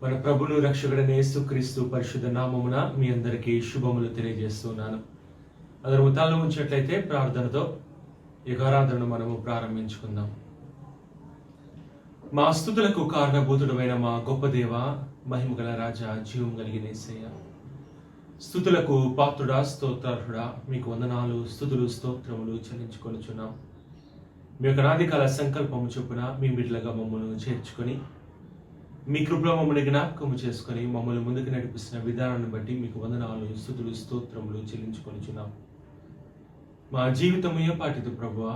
మన ప్రభును రక్షకుడైన యేసుక్రీస్తు పరిశుద్ధ నామమున మీ అందరికీ శుభములు తెలియజేస్తున్నాను. అందరూ తలలో ఉంచినట్లయితే ప్రార్థనతో ఈ ఆరాధనను మనము ప్రారంభించుకుందాం. మా స్తుతులకు కారణభూతుడమైన మా గొప్ప దేవ, మహిమగల రాజా, జీవం కలిగిన యేసయ్య, స్తుతులకు పాత్రుడా, స్తోత్రార్హుడా, మీకు వందనాలు, స్తుతులు, స్తోత్రములు చెల్లించుకొనుచున్నాం. మీ యొక్క నాదికాల సంకల్పము చొప్పున మీ బిడ్డలుగా మమ్మల్ని చేర్చుకొని మీ కృపలో మమ్మల్ని జ్ఞాపకము చేసుకొని మమ్మల్ని ముందుకు నడిపిస్తున్న విధానాన్ని బట్టి మీకు వందనాలు, స్తుతులు, స్తోత్రములు చెల్లించుకొనుచున్నాం. మా జీవితం ఏపాటిది ప్రభువా,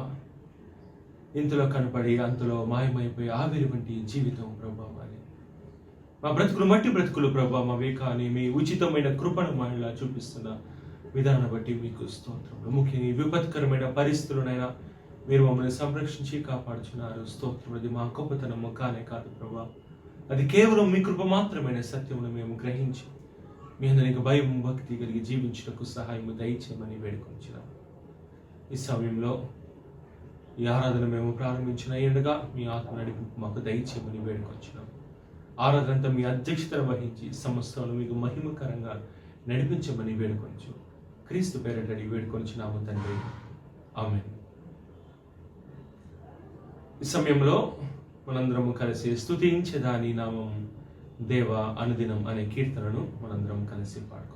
ఇంతలో కనపడి అంతలో మాయమైపోయి ఆవిరి వంటి జీవితం ప్రభువా. మా బ్రతుకులు మట్టి బ్రతుకులు ప్రభువా, మా వేకాని మీ ఉచితమైన కృపను మహిళ చూపిస్తున్న విధానాన్ని బట్టి మీకు స్తోత్రములు. ముఖ్యంగా ఈ విపత్కరమైన పరిస్థితులనైనా మీరు మమ్మల్ని సంరక్షించి కాపాడుచున్నారు. స్తోత్రం. అది మా గొప్పతనము కానే కాదు ప్రభువా, అది కేవలం మీ కృప మాత్రమైన సత్యమును మేము గ్రహించి మీ అందరికి భయం భక్తి కలిగి జీవించుటకు సహాయము దయచేయమని వేడుకొంచున్నాం. ఈ సమయంలో ఈ ఆరాధన మేము ప్రారంభించిన ఎండగా మీ ఆత్మ నడిపింపు మాకు దయచేయమని వేడుకొంచున్నాం. ఆరాధన అంతా మీ అధ్యక్షతను వహించి సమస్తను మీకు మహిమకరంగా నడిపించమని వేడుకొంచు. క్రీస్తు పేరిట వేడుకొంచున్నాము తండ్రి, ఆమేన్. ఈ సమయంలో మనందరము కలిసి స్తుతించేదా నీ నామం దేవ అనుదినం అనే కీర్తనను మనందరం కలిసి పాడుకుందాం.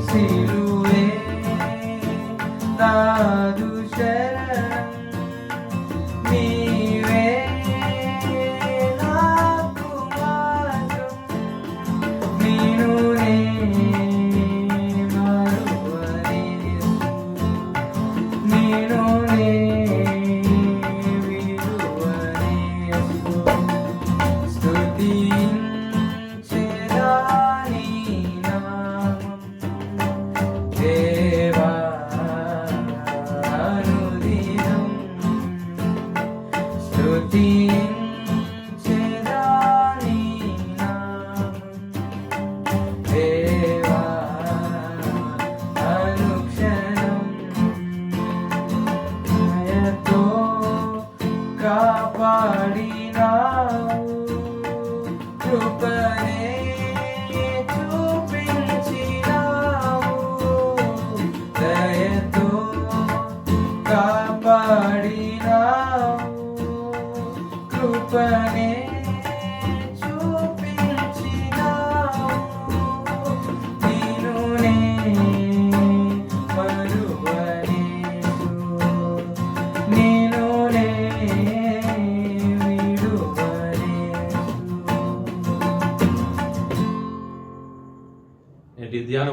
Siluwe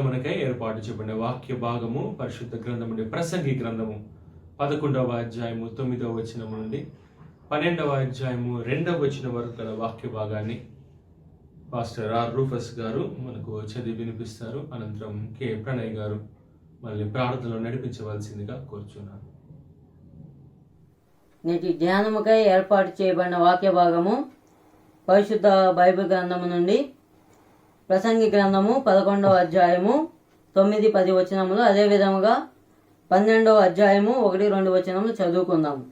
ధ్యానమునకై ఏర్పాటు చేయబడిన వాక్య భాగము పరిశుద్ధ గ్రంథము నుండి ప్రసంగి గ్రంథము 11వ అధ్యాయము 9వ వచనము నుండి 12వ అధ్యాయము 2వ వచనం వరకు గల వాక్య భాగాన్ని పాస్టర్ ఆర్ రూఫస్ గారు మనకు చదివి వినిపిస్తారు. అనంతరం కె ప్రణయ్ గారు మళ్ళీ ప్రార్థనలో నడిపించవలసిందిగా కోరుచున్నాను. నేటి ధ్యానముకై ఏర్పాటు చేయబడిన వాక్య భాగము పరిశుద్ధ బైబిల్ గ్రంథము నుండి ప్రసంగి గ్రంథము 11వ అధ్యాయము 9-10 వచనములు, అదేవిధముగా 12వ అధ్యాయము 1-2 వచనములు చదువుకుందాము.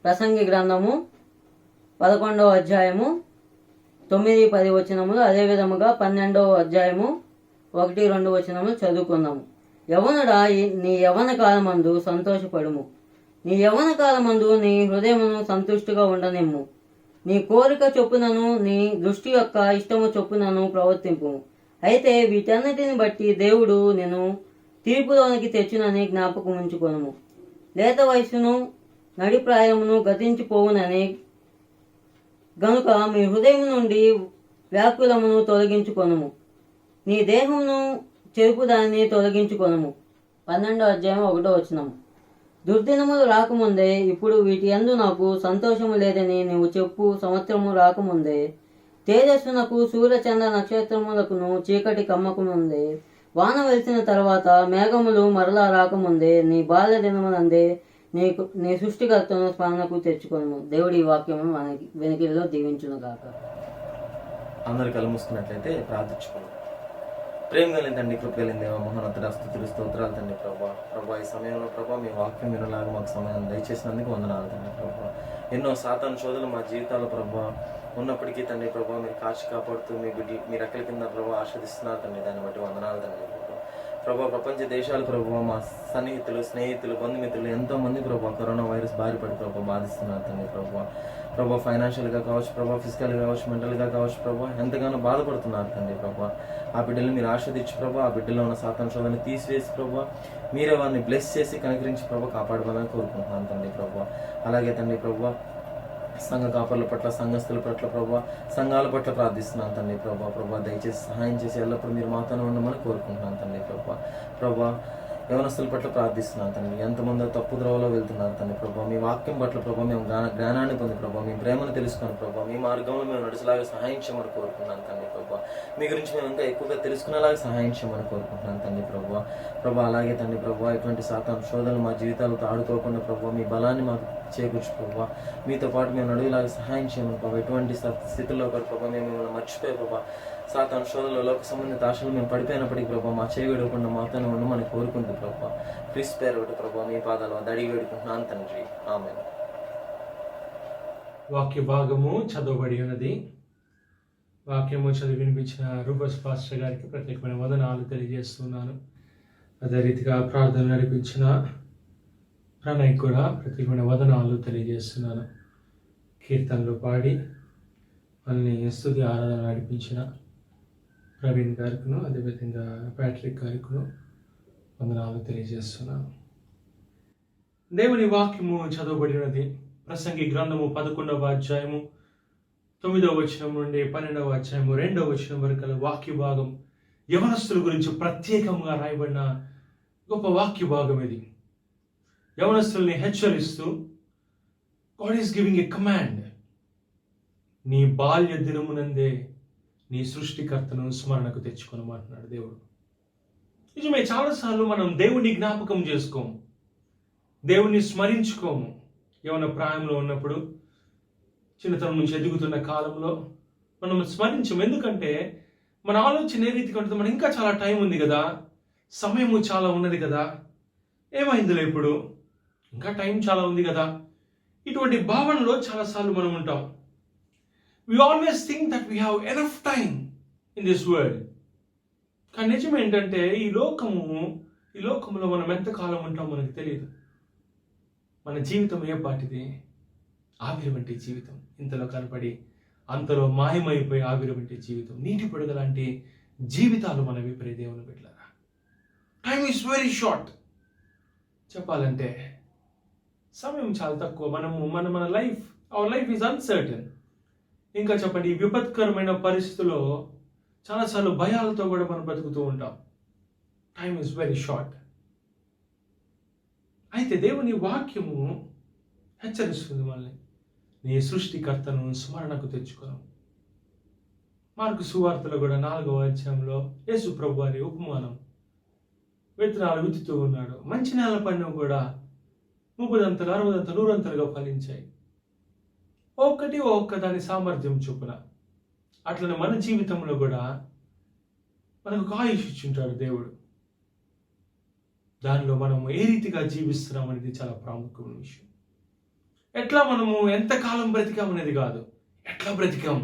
ప్రసంగి గ్రంథము 11వ అధ్యాయము 9-10 వచనములు, అదేవిధముగా 12వ అధ్యాయము 1-2 వచనములు చదువుకుందాము. యవనుడా, నీ యవన కాలమందు సంతోషపడుము, నీ యవన కాలమందు నీ హృదయమును సంతుష్టిగా ఉండనిమ్ము. నీ కోరిక చొప్పునను నీ దృష్టి యొక్క ఇష్టము చొప్పునను ప్రవర్తింపు. అయితే వీటన్నిటిని బట్టి దేవుడు నేను తీర్పులోనికి తెచ్చునని జ్ఞాపకం ఉంచుకొనుము. లేత వయసును నడిప్రాయమును గతించిపోవునని గనుక మీ హృదయం నుండి వ్యాకులమును తొలగించుకొనుము, నీ దేహమును చెరుపుదాన్ని తొలగించుకొనుము. 12వ అధ్యాయం 1వ వచనం. దుర్దినములు రాకముందే ఇప్పుడు వీటి యందు నాకు సంతోషము లేదని నీవు చెప్పు. సంవత్సరము రాకముందే తేజస్సునకు సూర్యచంద్ర నక్షత్రములకును చీకటి కమ్మకముందే వాన వెలిసిన తర్వాత మేఘములు మరలా రాకముందే నీ బాల్య దినమునందే నీ సృష్టికర్తను స్మరణకు తెచ్చుకొను. దేవుడి ఈ వాక్యము మనకి వెనుకలో దీవించును గాక. అందరు కళ్ళు మూసుకున్నట్లయితే ప్రార్థించుకోండి. ప్రేమ కలిగిన తండ్రి, కృప కలిగిన దేవ, మహోన్నతుడ, స్తుతులు స్తోత్రాలు తండ్రి. ప్రభా ఈ సమయంలో మీ వాక్యం వినలాగా మాకు సమయాన్ని దయచేసినందుకు వందనాలు తండ్రి. ఎన్నో సాతాను శోధనలు మా జీవితాల్లో ఉన్నప్పటికీ తండ్రి మీరు కాచి కాపాడుతూ మీ బిడ్డలు మీ రెక్కల కింద ఆస్వాదిస్తున్నారు తండ్రి. దాన్ని బట్టి వందనాలు తండ్రి. ప్రపంచ దేశాలు మా సన్నిహితులు, స్నేహితులు, బంధుమిత్రులు ఎంతో మంది కరోనా వైరస్ బారిపడి బాధిస్తున్నారు తండ్రి. ఫైనాన్షియల్గా కావచ్చు, ఫిజికల్గా కావచ్చు, మెంటల్గా కావచ్చు ఎంతగానో బాధపడుతున్నారు తండ్రి. ఆ బిడ్డలు మీరు ఆస్వాదించి ఆ బిడ్డలో ఉన్న సాతాను శోధనని తీసివేసి మీరే వారిని బ్లెస్ చేసి కనికరించి కాపాడమని కోరుకుంటున్నాను తండ్రి. అలాగే తండ్రి సంఘ కాపర్ల పట్ల, సంఘస్థుల పట్ల సంఘాల పట్ల ప్రార్థిస్తున్నాను తండ్రి. దయచేసి సహాయం చేసి ఎల్లప్పుడూ మీరు మాతోనే ఉండమని కోరుకుంటున్నాను తండ్రి. యవనస్తుల పట్ల ప్రార్థిస్తున్నాను తండ్రి. ఎంతమంది తప్పు ద్రోవలో వెళ్తున్నారు తండ్రి. మీ వాక్యం పట్ల మేము జ్ఞానాన్ని పొంది మీ ప్రేమను తెలుసుకొని మీ మార్గంలో మేము నడిచేలాగా సహాయం చేయమని కోరుకుంటున్నాను తండ్రి. మీ గురించి మేము ఇంకా ఎక్కువగా తెలుసుకునేలాగా సహాయం చేయమని కోరుకుంటున్నాను తండ్రి. అలాగే తండ్రి ఎటువంటి సాతాను శోధనలు మా జీవితాలతో ఆడుకోకుండా మీ బలాన్ని మాకు చేకూర్చు మీతో పాటు మేము నడుగులాగా సహాయం చేయమని ఎటువంటి స్థితిలో మేము మిమ్మల్ని మర్చిపోయి సాతాను శోధనలో లోక సంబంధిత ఆశలు మేము పడిపోయినప్పటికీ మా చేయి వేడుకుండా మాతోనే ఉండమని కోరుకుంటూ క్రీస్తు పేరు ఒకటి మీ పాదాలు అడిగి వేడుకుంటున్నాను తండ్రి. ఆమేన్. వాక్య భాగము చదవబడి ఉన్నది. వాక్యము చదివి వినిపించిన రూపస్ పాస్టర్ గారికి ప్రత్యేకమైన వందనాలు తెలియజేస్తున్నాను. అదే రీతిగా ప్రార్థన నడిపించిన ప్రణయ్ కూడా ప్రత్యేకమైన వందనాలు తెలియజేస్తున్నాను. కీర్తనలు పాడి అన్ని స్తుతి ఆరాధన నడిపించిన ప్రవీణ్ గారికును, అదేవిధంగా ప్యాట్రిక్ గారికును వందనాలు తెలియజేస్తున్నాను. దేవుని వాక్యము చదవబడినది. ప్రసంగి గ్రంథము 11వ అధ్యాయము 9వ వచనం నుండి 12వ అధ్యాయము 2వ వచనం వరకు వాక్య భాగం యవనస్తుల గురించి ప్రత్యేకంగా రాయబడిన గొప్ప వాక్య భాగం ఇది. యవనస్తుల్ని హెచ్చరిస్తూ God is giving a command. నీ బాల్య దినమునందే నీ సృష్టికర్తను స్మరణకు తెచ్చుకోనమంటున్నాడు దేవుడు. నిజమే, చాలాసార్లు మనం దేవుని జ్ఞాపకం చేసుకోము, దేవుణ్ణి స్మరించుకోము. యవన ప్రాయంలో ఉన్నప్పుడు, చిన్నతనం నుంచి ఎదుగుతున్న కాలంలో మనం స్మరించము. ఎందుకంటే మన ఆలోచన ఏ రీతిగా ఉంటుంది, మనం ఇంకా చాలా టైం ఉంది కదా, సమయము చాలా ఉన్నది కదా, ఏమైందిలే ఇప్పుడు, ఇంకా టైం చాలా ఉంది కదా, ఇటువంటి భావనలో చాలాసార్లు మనం ఉంటాం. We always think that we have enough time in this world. కానీ నిజం ఏంటంటే ఈ లోకంలో మనం ఎంతకాలం ఉంటాం మనకు తెలియదు. మన జీవితం ఏ పాటిది? ఆవిరి వంటి జీవితం. ఇంతలో కనపడి అంతలో మాయమైపోయి ఆవిరి వంటి జీవితం. నీటి పొడుగ లాంటి జీవితాలు మనవి ప్రియ దేవుని బిడ్డలారా. Time is very short. చెప్పాలంటే సమయం చాలా తక్కువ. మన life, our life is uncertain. ఇంకా చెప్పండి, ఈ విపత్కరమైన పరిస్థితుల్లో చాలాసార్లు భయాలతో కూడా మనం బతుకుతూ ఉంటాం. Time is very short. అయితే దేవుని వాక్యము హెచ్చరిస్తుంది మనల్ని, నీ సృష్టికర్తను స్మరణకు తెచ్చుకోను. మార్కు సువార్తలో కూడా 4వ అధ్యాయంలో యేసు ప్రభు వారి ఉపమానం, విత్తనాలు విత్తుతూ ఉన్నాడు. మంచి నేల పడినవి కూడా 30 60 100 ఫలించాయి. ఒక్క దాని సామర్థ్యం చొప్పున. అట్లనే మన జీవితంలో కూడా మనకు ఒక ఆయుష్ ఇచ్చుంటాడు దేవుడు. దానిలో మనము ఏ రీతిగా జీవిస్తున్నాం అనేది చాలా ప్రాముఖ్యమైన విషయం. ఎట్లా మనము ఎంతకాలం బ్రతికాం అనేది కాదు, ఎట్లా బ్రతికాం,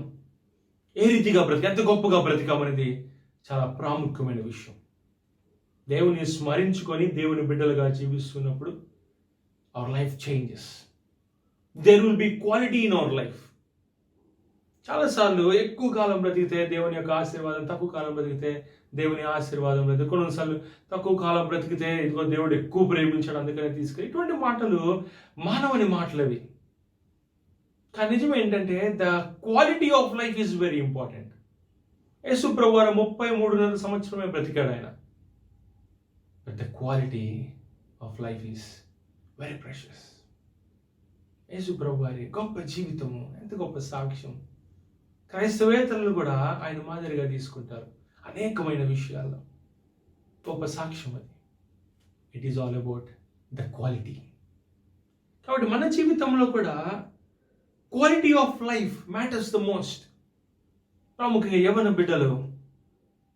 ఏ రీతిగా బ్రతికాం, ఎంత గొప్పగా బ్రతికాం అనేది చాలా ప్రాముఖ్యమైన విషయం. దేవుని స్మరించుకొని దేవుని బిడ్డలుగా జీవిస్తున్నప్పుడు our life changes. There will be quality in our life. చాలాసార్లు ఎక్కువ కాలం బ్రతికితే దేవుని యొక్క ఆశీర్వాదం, తక్కువ కాలం బ్రతికితే దేవుని ఆశీర్వాదం లేదు. కొన్నిసార్లు తక్కువ కాలం బ్రతికితే ఇదిగో దేవుడు ఎక్కువ ప్రేమించాడు అందుకనే తీసుకెళ్ళి, ఇటువంటి మాటలు మానవుని మాటలు అవి. కానీ నిజం ఏంటంటే the quality of life is very important. యేసు ప్రభు వారు 33.5 సంవత్సరమే బ్రతికాడు ఆయన. But the quality of life is very precious. యేసు ప్రభు వారి గొప్ప జీవితము ఎంత గొప్ప సాక్ష్యం. క్రైస్తవేతరులు కూడా ఆయన మాదిరిగా తీసుకుంటారు అనేకమైన విషయాల్లో. గొప్ప సాక్ష్యం అది. It is all about the quality. కాబట్టి మన జీవితంలో కూడా quality of life matters the most. ప్రాముఖ్యంగా యవ్వన బిడ్డలు,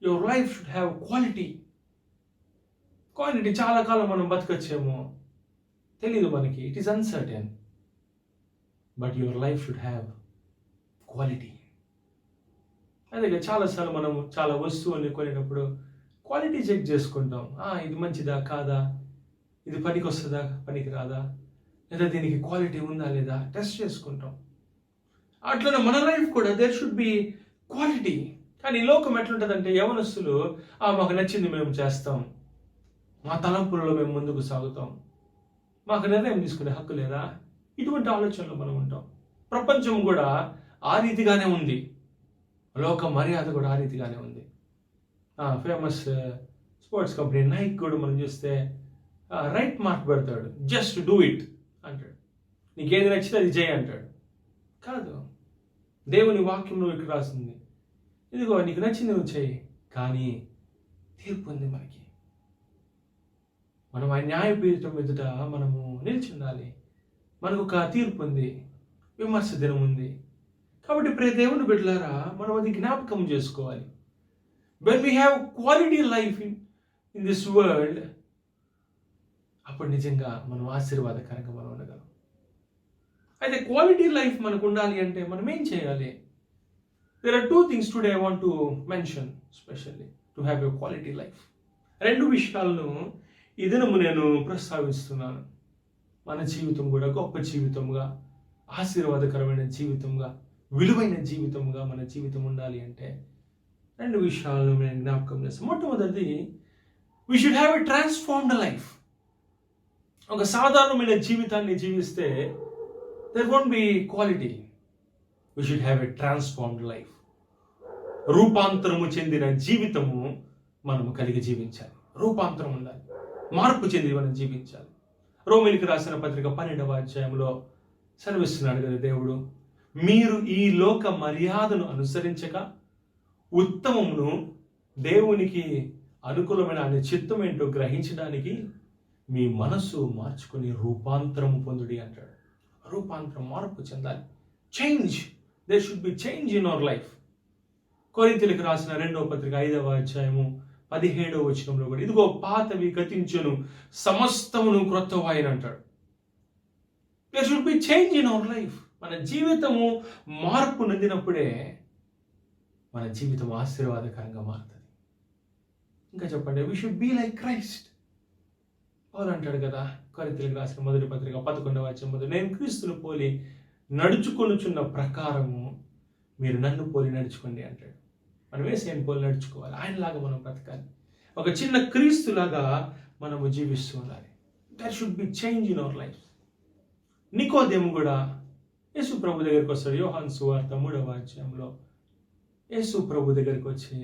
your life should have quality. Quality చాలా కాలం మనం బతకచ్చేమో తెలీదు మనకి, it is uncertain. But your life should have quality. అందుకే చాలాసార్లు మనం చాలా వస్తువుల్ని కొనేటప్పుడు క్వాలిటీ చెక్ చేసుకుంటాం. ఇది మంచిదా కాదా, ఇది పనికి వస్తుందా పనికి రాదా, లేదా దీనికి క్వాలిటీ ఉందా లేదా టెస్ట్ చేసుకుంటాం. అట్లనే మన లైఫ్ కూడా దేర్ షుడ్ బి క్వాలిటీ. కానీ ఈ లోకం ఎట్లుంటుందంటే యవనస్తులు మాకు నచ్చింది మేము చేస్తాం, మా తలంపులలో మేము ముందుకు సాగుతాం, మాకు నిర్ణయం తీసుకునే హక్కు లేదా, ఇటువంటి ఆలోచనలు మనం ఉంటాం. ప్రపంచం కూడా ఆ రీతిగానే ఉంది, లోక మర్యాద కూడా ఆ రీతిగానే ఉంది. ఫేమస్ స్పోర్ట్స్ కంపెనీ నైక్ కూడా మనం చూస్తే రైట్ మార్క్ పెడతాడు, జస్ట్ డూ ఇట్ అంటాడు. నీకేది నచ్చితే అది చేయి అంటాడు. కాదు, దేవుని వాక్యం నువ్వు ఇక్కడ రాసింది, ఇదిగో నీకు నచ్చింది నువ్వు చేయి, కానీ తీర్పు ఉంది మనకి. మనం ఆ న్యాయపీఠం ఎదుట మనము నిలిచి ఉండాలి. మనకు ఒక తీర్పు ఉంది, విమర్శ దినం ఉంది. కాబట్టి ప్రియ దేవుని బిడ్డలారా, మనం అది జ్ఞాపకం చేసుకోవాలి. When we have quality life in this world, అప్పుడు నిజంగా మనం ఆశీర్వాదకరంగా మనం ఉండగలం. అయితే క్వాలిటీ లైఫ్ మనకు ఉండాలి అంటే మనం ఏం చేయాలి? There are 2 things today I want to mention specially to have a quality life. 2 విషయాలను ఈ దినము నేను ప్రస్తావిస్తున్నాను. మన జీవితం కూడా గొప్ప జీవితంగా, ఆశీర్వాదకరమైన జీవితంగా, విలువైన జీవితంగా మన జీవితం ఉండాలి అంటే 2 విషయాలను నేను జ్ఞాపకం చేస్తాను. మొట్టమొదటిది, we should have a transformed life. ఒక సాధారణమైన జీవితాన్ని జీవిస్తే there won't be quality. We should have a transformed life. రూపాంతరము చెందిన జీవితము మనము కలిగి జీవించాలి. రూపాంతరం ఉండాలి, మార్పు చెంది మనం జీవించాలి. రోమీయులకు రాసిన పత్రిక 12వ అధ్యాయంలో సెలవిస్తున్నాడు కదా దేవుడు, మీరు ఈ లోక మర్యాదను అనుసరించక ఉత్తమమును దేవునికి అనుకూలమైన ఆయన చిత్తం ఏంటో గ్రహించడానికి మీ మనస్సు మార్చుకొని రూపాంతరము పొందుడి అంటాడు. రూపాంతరం, మార్పు చెందాలి. Change, there should be change in our life. కొరింథీయులకు రాసిన 2వ పత్రిక 5వ అధ్యాయము 17వ వచనంలో కూడా ఇదిగో పాతవి గతించును, సమస్తమును క్రొత్తవాయను అంటాడు. There should be change in our life. మన జీవితము మార్పు నొందినప్పుడే మన జీవితం ఆశీర్వాదకరంగా మారుతుంది. ఇంకా చెప్పండి, we should be like Christ. పౌలు అంటాడు కదా కొరింథీయులకు రాసిన 1వ పత్రిక 11వ అధ్యాయం, నేను క్రీస్తును పోలి నడుచుకొనుచున్న ప్రకారము మీరు నన్ను పోలి నడుచుకోండి అంటాడు. మనం యేసయ్యను పోలి నడుచుకోవాలి, ఆయనలాగా మనం బ్రతకాలి, ఒక చిన్న క్రీస్తులాగా మనము జీవిస్తూ ఉండాలి. That should be change in our life. నికోదేము కూడా యేసు ప్రభు దగ్గరికి వస్తాడు. యోహాను సువార్త 3వ అధ్యాయంలో యేసు ప్రభు దగ్గరికి వచ్చి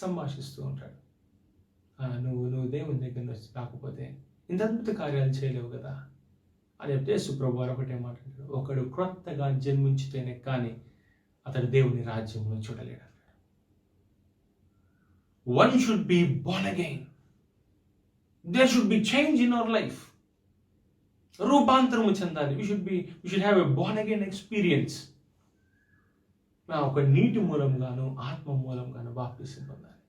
సంభాషిస్తూ ఉంటాడు. నువ్వు దేవుని దగ్గర నుంచి రాకపోతే ఇంత అద్భుత కార్యాలు చేయలేవు కదా అని చెప్తే యేసు ప్రభు వారు ఒకటే మాట అంటాడు, ఒకడు క్రొత్తగా జన్మించితేనే కానీ అతడు దేవుని రాజ్యంలో చూడలేడు అన్నాడు. One should be born again. There should be change in our life. రూపాంతరము చెందాలి. We should have a born again experience. ఒక నీటి మూలంగాను ఆత్మ మూలంగాను బాప్తిసం పొందాలి.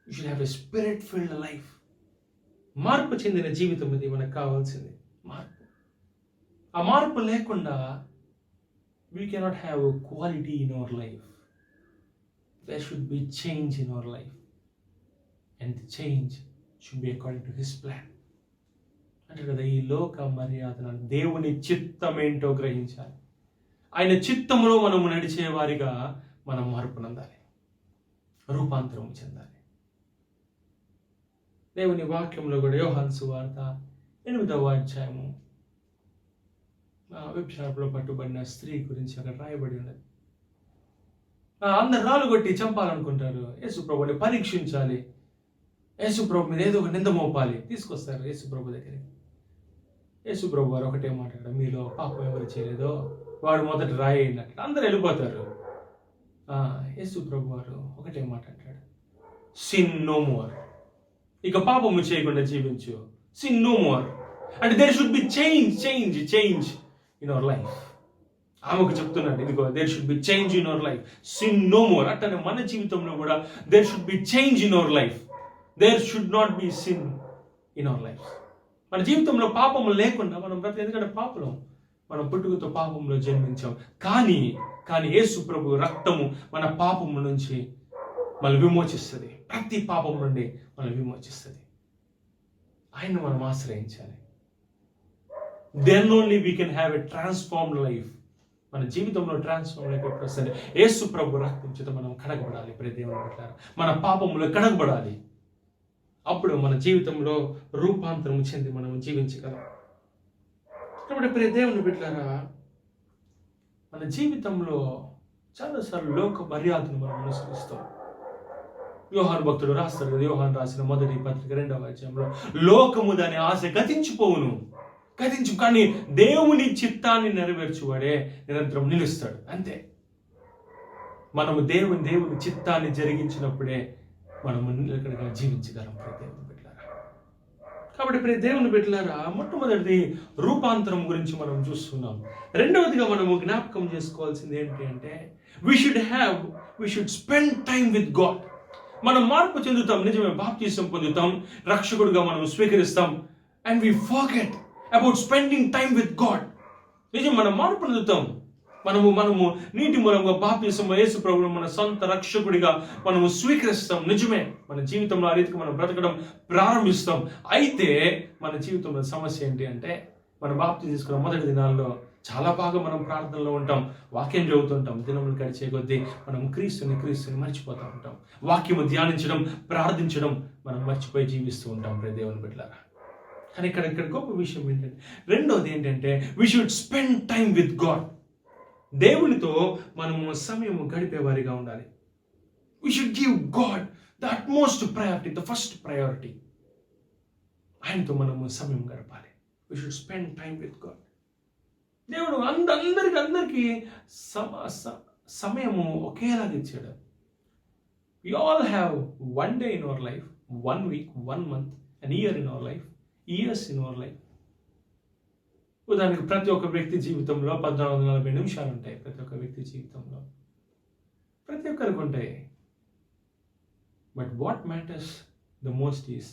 You should have a spirit filled life. మార్పు చెందిన జీవితం ఇది మనకు కావాల్సింది. మార్పు. ఆ మార్పు లేకుండా we cannot have quality in our life. There should be change in our life and the change should be according to his plan. అంటే కదా, ఈ లోక మర్యాదను దేవుని చిత్తం ఏంటో గ్రహించాలి. ఆయన చిత్తములో మనము నడిచే వారిగా మనం మార్పు నందాలి, రూపాంతరం చెందాలి. దేవుని వాక్యంలో కూడా యోహాను సువార్త 8వ అధ్యాయము వ్యభిచారంలో పట్టుబడిన స్త్రీ గురించి అక్కడ రాయబడి ఉన్నది. అందరు రాళ్ళు కొట్టి చంపాలనుకుంటారు. యేసుప్రభుని పరీక్షించాలి, యేసుప్రభు మీద ఏదో ఒక నింద మోపాలి. తీసుకొస్తారు యేసుప్రభు దగ్గరికి. యేసుప్రభు వారు ఒకటే మాట్లాడారు, మీలో పాపం ఎవరు చేయలేదో వాడు మొదట రాయినట్లు. అందరు వెళ్ళిపోతారు. యేసుప్రభు వారు ఒకటే మాట అంటాడు, సిన్ నో మోర్. ఇక పాపము చేయకుండా జీవించు. Sin no more. అంటే there should be change in our life. ఆమెకు చెప్తున్నాడు, ఇదిగో there should be change in our life. Sin no more. అట్లనే మన జీవితంలో కూడా there should be change in our life. There should not be sin in our life. మన జీవితంలో పాపము లేకుండా మనం ఎందుకంటే పాపం మనం పుట్టుకతో పాపంలో జన్మించాం. కానీ యేసు ప్రభు రక్తము మన పాపము నుంచి మనల్ని విమోచిస్తుంది. ప్రతి పాపం నుండి మనల్ని విమోచిస్తుంది. ఆయన మనం ఆశ్రయించాలి. Then only we can have a transformed life. మన జీవితంలో ట్రాన్స్ఫార్మ్ లైఫ్ ఎప్పుడు వస్తుంది? యేసు ప్రభు రక్తం చేత మనం కడగబడాలి. దేవుని బిడ్డలారా, మన పాపములో కడగబడాలి. అప్పుడు మన జీవితంలో రూపాంతరం చెంది మనం జీవించగలం. కాబట్టి దేవుని బిడ్డలారా, మన జీవితంలో చాలాసార్లు లోక మర్యాదను మనం అనుసరిస్తాం. యోహాను భక్తుడు రాస్తాడు కదా, యోహాను రాసిన మొదటి పత్రిక 2వ అధ్యాయంలో, లోకము దాని ఆశ గతించిపోవును, కానీ దేవుని చిత్తాన్ని నెరవేర్చువాడే నిరంతరం నిలుస్తాడు. అంతే. మనము దేవుని చిత్తాన్ని జరిగించినప్పుడే మనము నిలకడగా జీవించగలం. దేవుని బిడ్డలారా, కాబట్టి దేవుని బిడ్డలారా, మొట్టమొదటిది రూపాంతరం గురించి మనం చూస్తున్నాం. రెండవదిగా మనము జ్ఞాపకం చేసుకోవాల్సింది ఏంటి అంటే, we should spend time with God. మనం మార్పు చెందుతాం, నిజమే, బాప్తిసం పొందుతాం, రక్షకుడిగా మనం స్వీకరిస్తాం. And we forget about spending time with God. నిజం, మనం మార్పు పొందుతాం. మనము నీటి మూలంగా బాప్తిసం యేసు ప్రభువును మన సొంత రక్షకుడిగా మనము స్వీకరిస్తాం. నిజమే, మన జీవితంలో ఆ రీతికి మనం బ్రతకడం ప్రారంభిస్తాం. అయితే మన జీవితంలో సమస్య ఏంటి అంటే, మన బాప్తిసం తీసుకున్న మొదటి దినాల్లో చాలా బాగా మనం ప్రార్థనలో ఉంటాం, వాక్యం చదువుతుంటాం. దినములు గడిచే కొద్దీ మనం క్రీస్తుని మర్చిపోతూ ఉంటాం. వాక్యము ధ్యానించడం, ప్రార్థించడం మనం మర్చిపోయి జీవిస్తూ ఉంటాం. దేవుని బిడ్డలారా, కానీ ఇక్కడ గొప్ప విషయం ఏంటంటే, రెండోది ఏంటంటే, we should spend time with God. దేవునితో మనము సమయము గడిపేవారిగా ఉండాలి. We should give God the utmost priority, the first priority. ఆయనతో మనము సమయం గడపాలి. We should spend time with God. దేవుడు అందరికీ సమయము ఒకేలాగా ఇచ్చాడు. We all have one day in our life, 1 week, 1 month, an year in our life, years in our life. ఉదాహరణకు ప్రతి ఒక్క వ్యక్తి జీవితంలో 1440 నిమిషాలు ఉంటాయి. ప్రతి ఒక్క వ్యక్తి జీవితంలో ప్రతి ఒక్కరికి ఉంటాయి. But what matters the most is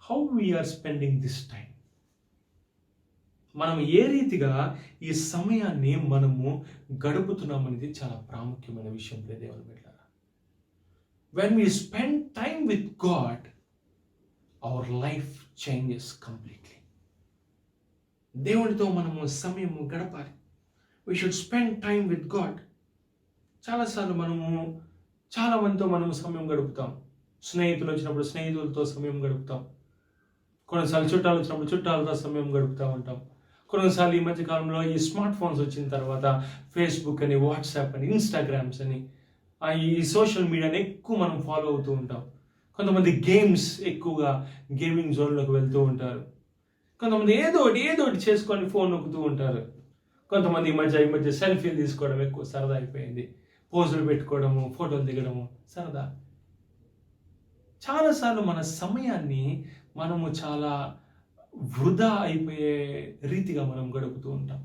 how we are spending this time. మనం ఏ రీతిగా ఈ సమయాన్ని మనము గడుపుతున్నాం అనేది చాలా ప్రాముఖ్యమైన విషయం. దేవుని బిడ్డలారా, when we spend time with God, our life changes completely. దేవునితో మనము సమయము గడపాలి. We should spend time with God. చాలాసార్లు చాలా మందితో మనము సమయం గడుపుతాం. స్నేహితులు వచ్చినప్పుడు స్నేహితులతో సమయం గడుపుతాం. కొన్నిసార్లు చుట్టాలు వచ్చినప్పుడు చుట్టాలతో సమయం గడుపుతూ ఉంటాం. కొన్నిసార్లు ఈ మధ్య కాలంలో ఈ స్మార్ట్ ఫోన్స్ వచ్చిన తర్వాత ఫేస్బుక్ అని, వాట్సాప్ అని, ఇన్స్టాగ్రామ్స్ అని ఈ సోషల్ మీడియాని ఎక్కువ మనం ఫాలో అవుతూ ఉంటాం. కొంతమంది గేమ్స్ ఎక్కువగా గేమింగ్ జోన్లోకి వెళ్తూ ఉంటారు. కొంతమంది ఏదో ఒకటి చేసుకొని ఫోన్ నొక్కుతూ ఉంటారు. కొంతమంది ఈ మధ్య సెల్ఫీలు తీసుకోవడం ఎక్కువ సరదా అయిపోయింది. పోజులు పెట్టుకోవడము, ఫోటోలు దిగడము సరదా. చాలాసార్లు మన సమయాన్ని మనము చాలా వృధా అయిపోయే రీతిగా మనం గడుపుతూ ఉంటాం.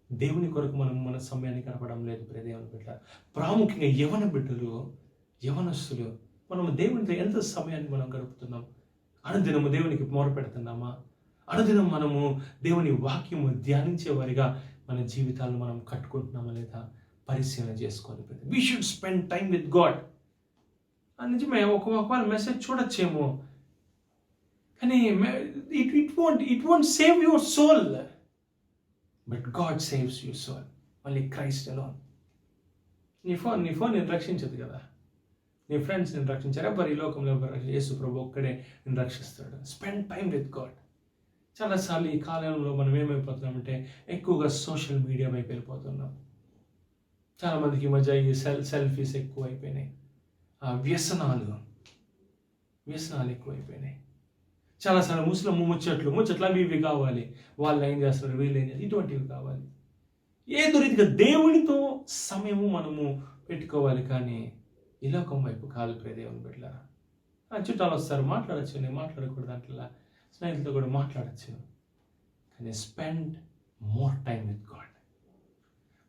దేవుని కొరకు మనం మన సమయాన్ని గడపడం లేదు. దేవుని బిడ్డ, ప్రాముఖ్యంగా యవనస్తులు మనం దేవునితో ఎంత సమయాన్ని మనం గడుపుతున్నాం? అనుదినము దేవునికి మొరపెడుతున్నామా? అనుదినం మనము దేవుని వాక్యము ధ్యానించే వారిగా మన జీవితాలను మనం కట్టుకుంటున్నామా లేదా పరిశీలన చేసుకోవాలి. We should spend time with God. నిజమే, ఒకవేళ మెసేజ్ చూడొచ్చేమో, కానీ it won't save your soul, but God saves your soul. Only Christ alone. నీ ఫోన్ నేను రక్షించదు కదా, నీ ఫ్రెండ్స్ నేను రక్షించారు. ఎవరు ఈ లోకంలో యేసు ప్రభు ఒక్కడే నేను రక్షిస్తాడు. Spend time with God. చాలాసార్లు ఈ కాలంలో మనం ఏమైపోతున్నామంటే ఎక్కువగా సోషల్ మీడియా వైపు వెళ్ళిపోతున్నాం. చాలామందికి ఈ మధ్య ఈ సెల్ఫీస్ ఎక్కువ అయిపోయినాయి. వ్యసనాలు ఎక్కువైపోయినాయి. చాలాసార్లు ముచ్చట్లు అవి ఇవి కావాలి. వాళ్ళు ఏం చేస్తున్నారు, వీళ్ళు ఏం చేస్తారు, ఇటువంటివి కావాలి. ఏదో రీతిగా దేవునితో సమయము మనము పెట్టుకోవాలి, కానీ ఈ లోకం వైపు కాదు. దేవుని బిడ్డలారా, చుట్టాలు వస్తారు, మాట్లాడచ్చు, నేను మాట్లాడకూడదు అంటలా, స్నేహితులతో కూడా మాట్లాడచ్చు, కానీ spend more time with God.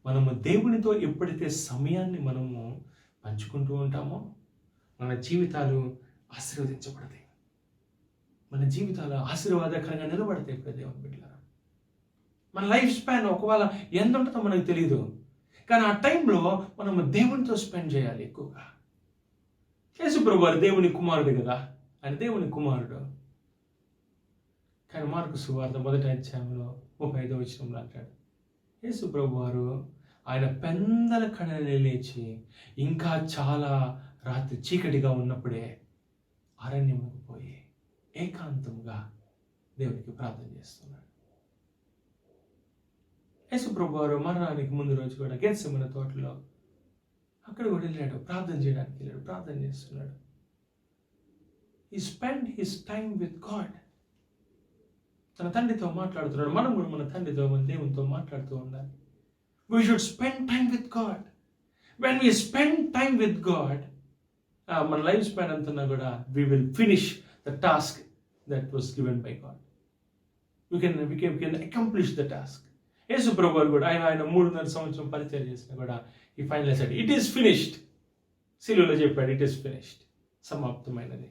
మనము దేవునితో ఎప్పుడైతే సమయాన్ని మనము పంచుకుంటూ ఉంటామో మన జీవితాలు ఆశీర్వదించబడతాయి. మన జీవితాలు ఆశీర్వాదకరంగా నిలబడతాయి. దేవుని బిడ్డలారా, మన లైఫ్ స్పాన్ ఒకవేళ ఎంత ఉంటుందో మనకు తెలియదు, కానీ ఆ టైంలో మనం దేవునితో స్పెండ్ చేయాలి ఎక్కువగా. యేసు ప్రభు వారు దేవుని కుమారుడు కదా, ఆయన దేవుని కుమారుడు. కానీ మార్కు సువార్త 1వ అధ్యాయంలో 35వ వచనంలో అంటాడు, యేసు ప్రభు వారు ఆయన పెందల కడలి లేచి ఇంకా చాలా రాత్రి చీకటిగా ఉన్నప్పుడే అరణ్యముకు పోయి ఏకాంతంగా దేవునికి ప్రార్థన చేస్తున్నాడు. యేసు ప్రభు వారు మరణానికి ముందు రోజు కూడా గెత్సెమనే తోటలో అక్కడ కూడా వెళ్ళాడు, ప్రార్థన చేయడానికి వెళ్ళాడు, ప్రార్థన చేస్తున్నాడు. He spend his time with God. తన తండ్రితో మాట్లాడుతున్నాడు. మనం కూడా మన తండ్రితో, మన దేవునితో మాట్లాడుతూ ఉండాలి. We should spend time with God. When we spend time with God, మన లైఫ్ స్పాన్ అంతా కూడా we will finish the task that was given by God. We can accomplish the task. యేసు ప్రభువు కూడా ఆయన 3.5 సంవత్సరం పరిచయం చేసినా కూడా he finally said, it is finished. సిలువలో చెప్పాడు, it is finished. సమాప్తమైనది.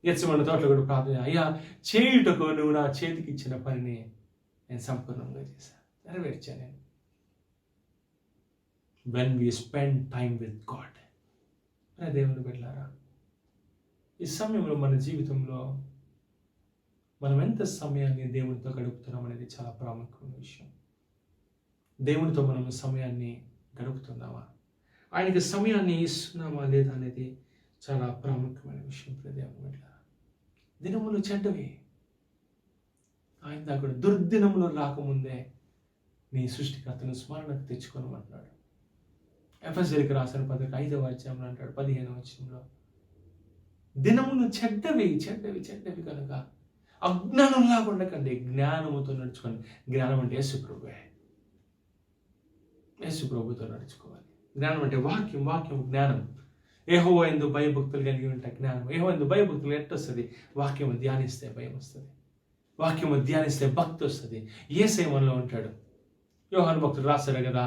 గెత్సెమనే తోటలో కూడా ప్రార్థన, అయ్యా చేయుటకు నువ్వు నా చేతికి ఇచ్చిన పనిని నేను సంపూర్ణంగా చేశాను, నెరవేర్చాను నేను. When we spend time with God. దేవుని బిడ్డలారా, ఈ సమయంలో మన జీవితంలో మనం ఎంత సమయాన్ని దేవునితో గడుపుతున్నాం అనేది చాలా ప్రాముఖ్యమైన విషయం. దేవునితో మనం సమయాన్ని గడుపుతున్నామా, ఆయనకి సమయాన్ని ఇస్తున్నామా లేదా అనేది చాలా ప్రాముఖ్యమైన విషయం. దేవుని బిడ్డలారా, దినములు చెడ్డవి, ఆయన కూడా దుర్దినములు రాకముందే నీ సృష్టికర్తను స్మరణకు తెచ్చుకోనమంటున్నాడు. ఎఫెసీయులకు రాసిన పత్రిక 5వ అధ్యాయంలో అంటాడు 15వ వచనంలో, దినములు చెడ్డవి కనుక అజ్ఞానంలాగా ఉండకండి, జ్ఞానముతో నడుచుకోండి. జ్ఞానం అంటే యేసు ప్రభుతో నడుచుకోవాలి. జ్ఞానం అంటే వాక్యం జ్ఞానం. యెహోవా యందు భయభక్తులు కలిగి ఉంటే జ్ఞానం. యెహోవా యందు భయభక్తులు ఎట్టొస్తుంది? వాక్యము ధ్యానిస్తే భయం వస్తుంది, వాక్యము ధ్యానిస్తే భక్తి వస్తుంది. యేసయ్య మనలో ఉంటాడు. యోహాను భక్తుడు రాశాడు కదా,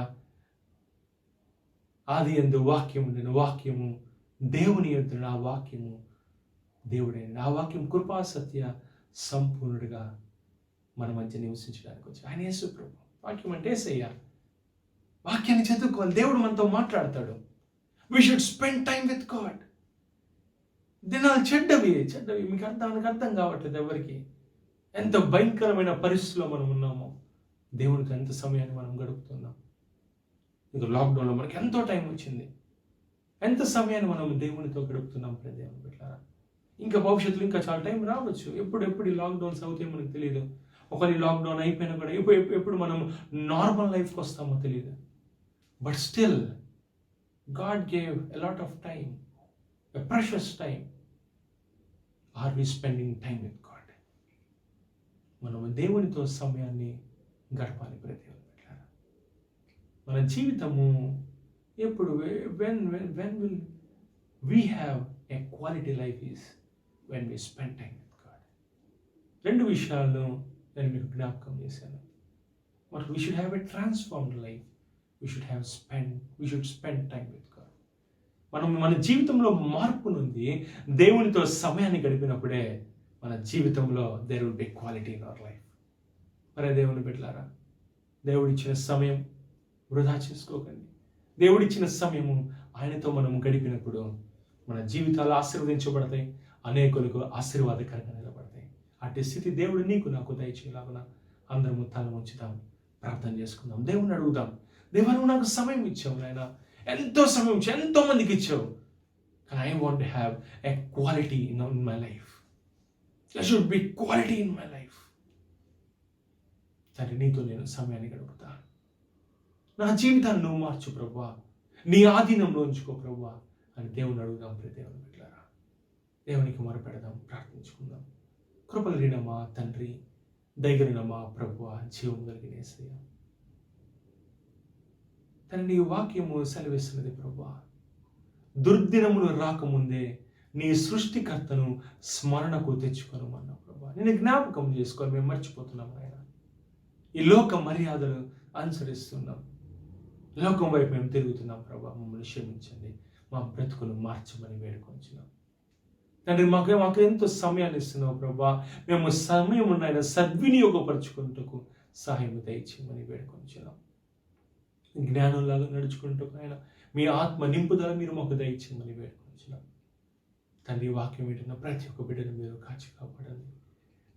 ఆది యందు వాక్యము, నేను వాక్యము దేవుని యొద్ద, ఆ వాక్యము దేవుడే. ఆ వాక్యం కృపా సత్య సంపూర్ణుడిగా మన మధ్య నివసించడానికి వచ్చి ఆయన యేసు ప్రభు. వాక్యం అంటే యేసయ్య. వాక్యాన్ని చదువుకోవాలి, దేవుడు మనతో మాట్లాడతాడు. We should spend time with God. దినాలు చెడ్డవి మీకు అర్థం కావట్లేదు ఎవరికి. ఎంత భయంకరమైన పరిస్థితిలో మనం ఉన్నామో, దేవునితో ఎంత సమయాన్ని మనం గడుపుతున్నాం. ఇంకా లాక్డౌన్లో మనకి ఎంతో టైం వచ్చింది, ఎంత సమయాన్ని మనం దేవునితో గడుపుతున్నాం. దేవుని బిడ్డలారా, ఇంకా భవిష్యత్తులో ఇంకా చాలా టైం రావచ్చు. ఎప్పుడు ఈ లాక్డౌన్స్ అవుతాయో మనకు తెలియదు. ఒకవేళ ఈ లాక్డౌన్ అయిపోయినా కూడా ఎప్పుడు మనం నార్మల్ లైఫ్కి వస్తామో తెలియదు. But still God gave a lot of time, a precious time. Are we spending time with God? మనం దేవునితో సమయాన్ని గడపాలి ప్రతి ఒక్కరు. మన జీవితము ఎప్పుడు when will we have a quality life is when we spend time with God. రెండు విషయాలను నేను మీకు జ్ఞాపకం చేశాను. But we should have a transformed life. We should spend time with God. మన జీవితంలో మార్పు నుండి దేవునితో సమయాన్ని గడిపినప్పుడే మన జీవితంలో there will be quality in our life. మరి దేవుని బిడ్డలారా, దేవుడిచ్చిన సమయం వృధా చేసుకోకండి. దేవుడిచ్చిన సమయము ఆయనతో మనం గడిపినప్పుడు మన జీవితాలు ఆశీర్వదించబడతాయి, అనేకులకు ఆశీర్వాదకరంగా నిలబడతాయి. అట్టి స్థితి దేవుడు నీకు నాకు దయచేయలాగున అందరము తల ఉంచుదాం, ప్రార్థన చేసుకుందాం, దేవుని అడుగుదాం. దేవా, నువ్వు నాకు సమయం ఇచ్చావు నాయన, ఎంతో సమయం ఇచ్చావు, ఎంతో మందికి ఇచ్చావు. కానీ I want to have a quality in my life. There should be quality in my life. సరే, నీతో నేను సమయాన్ని గడుపుతా. నా జీవితాన్ని నువ్వు మార్చు ప్రభువా, నీ ఆధీనంలో ఉంచుకో ప్రభువా అని దేవుని అడుగుదాం. ప్రతి దేవుని బిడ్డలారా, దేవునికి మొరపెడదాం, ప్రార్థించుకుందాం. కృపగలిగిన మా తండ్రి, దయగలిగిన మా ప్రభువా, జీవం కలిగిన యేసయ్య, తన నీ వాక్యము సెలవిస్తున్నది ప్రభువా, దుర్దినములు రాకముందే నీ సృష్టికర్తను స్మరణకు తెచ్చుకోనమన్నా ప్రభువా. నేను జ్ఞాపకం చేసుకొని మేము మర్చిపోతున్నాం ఆయన. ఈ లోక మర్యాదలు అనుసరిస్తున్నాం, లోకం వైపు మేము తిరుగుతున్నాం ప్రభువా. మమ్మల్ని క్షమించండి, మా బ్రతుకును మార్చమని వేడుకొంచున్నాం తండ్రి. మాకు ఎంతో సమయాన్ని ఇస్తున్నావు ప్రభువా, మేము సమయం ఆయన సద్వినియోగపరచుకుంటూ సహాయం దయచేయమని వేడుకొంచున్నాం. జ్ఞానంలాగా నడుచుకుంటూ ఆయన మీ ఆత్మ నింపుదల మీరు మాకు దయచేయమని వేడుకొంచున్నాం తండ్రి. వాక్యం వింటున్న ప్రతి ఒక్క బిడ్డను మీరు కాచి కాపాడండి,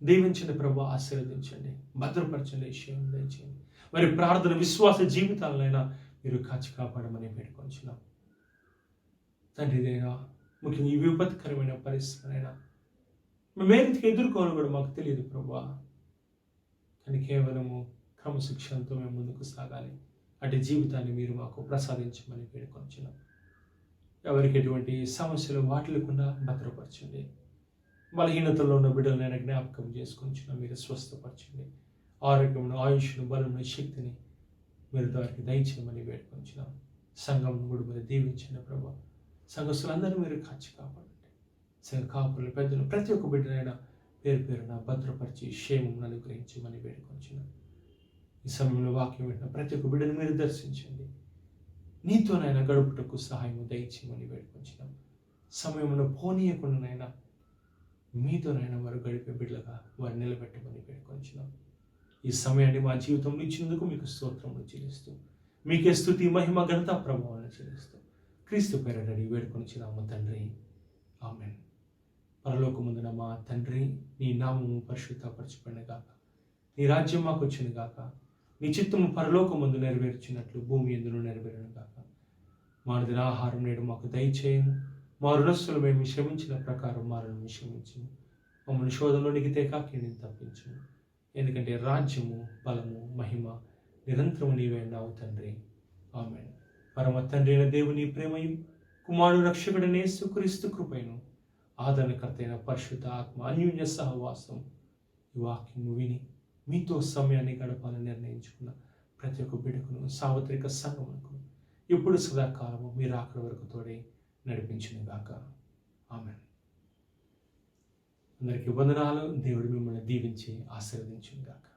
దీవించండి ప్రభువా, ఆశీర్వదించండి, భద్రపరచండి, విషయం దయచేయండి. మరి ప్రార్థన విశ్వాస జీవితాలనైనా మీరు కాచి కాపాడమని వేడుకొంచున్నాం తండ్రి. ఇదైనా ముఖ్యంగా ఈ విపత్కరమైన పరిస్థితులైనా మేము ఏ రీతికి ఎదుర్కోవాలో కూడా మాకు తెలియదు ప్రభువా, కానీ కేవలము క్రమశిక్షణతో మేము ముందుకు సాగాలి. అటు జీవితాన్ని మీరు మాకు ప్రసాదించమని వేడుకొంచున్నాం. ఎవరికి ఎటువంటి సమస్యలు వాటిల్లకుండా భద్రపరచండి. బలహీనతలో ఉన్న బిడ్డలనైనా జ్ఞాపకం చేసుకొంచున్నాం, మీరు స్వస్థపరచండి. ఆరోగ్యమును, ఆయుష్ను, బలమును, శక్తిని మీరు వారికి దయచేయమని వేడుకొంచున్నాం. సంఘం కూడా మీరు దీవించండి ప్రభా. సంఘస్థులందరూ మీరు కాచి కాపాడండి. సంఘ కాపులు, పెద్దలు, ప్రతి ఒక్క బిడ్డనైనా పేరు పేరున భద్రపరిచి క్షేమం అనుగ్రహించమని వేడుకొంచున్నాం. ఈ సమయంలో వాక్యం వింటున్న ప్రతి ఒక్క బిడ్డను మీరు దర్శించండి, నీతోనైనా గడుపుటకు సహాయం దయచేయమని వేడుకొంచున్నాం. సమయంలో పోనీయకుండానైనా మీతోనైనా వారు గడిపే బిడ్డలుగా వారు నిలబెట్టమని వేడుకొంచున్నాం. ఈ సమయాన్ని మా జీవితంలో ఇచ్చినందుకు మీకు స్తోత్రములు చెల్లిస్తూ, మీకే స్తుతి, మహిమ, ఘనత, ప్రభావాలను చెల్లిస్తూ క్రీస్తు పేరట వేడుకొనిచున్నాము తండ్రి, ఆమేన్. పరలోకమందున మా తండ్రి, నీ నామము పరిశుద్ధపరచబడును గాక, నీ రాజ్యం మాకు వచ్చును గాక, నీ చిత్తము పరలోకమందు నెరవేర్చినట్లు భూమి యందును నెరవేరును గాక. మా దిన ఆహారం నేడు మాకు దయచేయము, మా రుణస్తులు మేము క్షమించిన ప్రకారం మాలను క్షమించము, మమ్మల్ని శోధనలోనికి తేకాకి నేను తప్పించము. ఎందుకంటే రాజ్యము, బలము, మహిమ నిరంతరము నీవే ఉన్నావు తండ్రి, ఆమేన్. పరమ తండ్రి అయిన దేవుని ప్రేమయు, కుమారుడు రక్షకుడైన యేసుక్రీస్తు కృపయను, ఆదరణకర్త అయిన పరిశుద్ధ ఆత్మ అన్యోన్య సహవాసం ఈ వాక్యము విని మీతో సమయాన్ని గడపాలని నిర్ణయించుకున్న ప్రతి ఒక్క బిడ్డకును, సార్వత్రిక సంఘమునకు ఇప్పుడు సదాకాలము మీరు అక్కడి వరకు తోడే నడిపించును గాక, ఆమేన్. అందరికీ వందనాలు. దేవుడు మిమ్మల్ని దీవించి ఆశీర్వదించును గాక.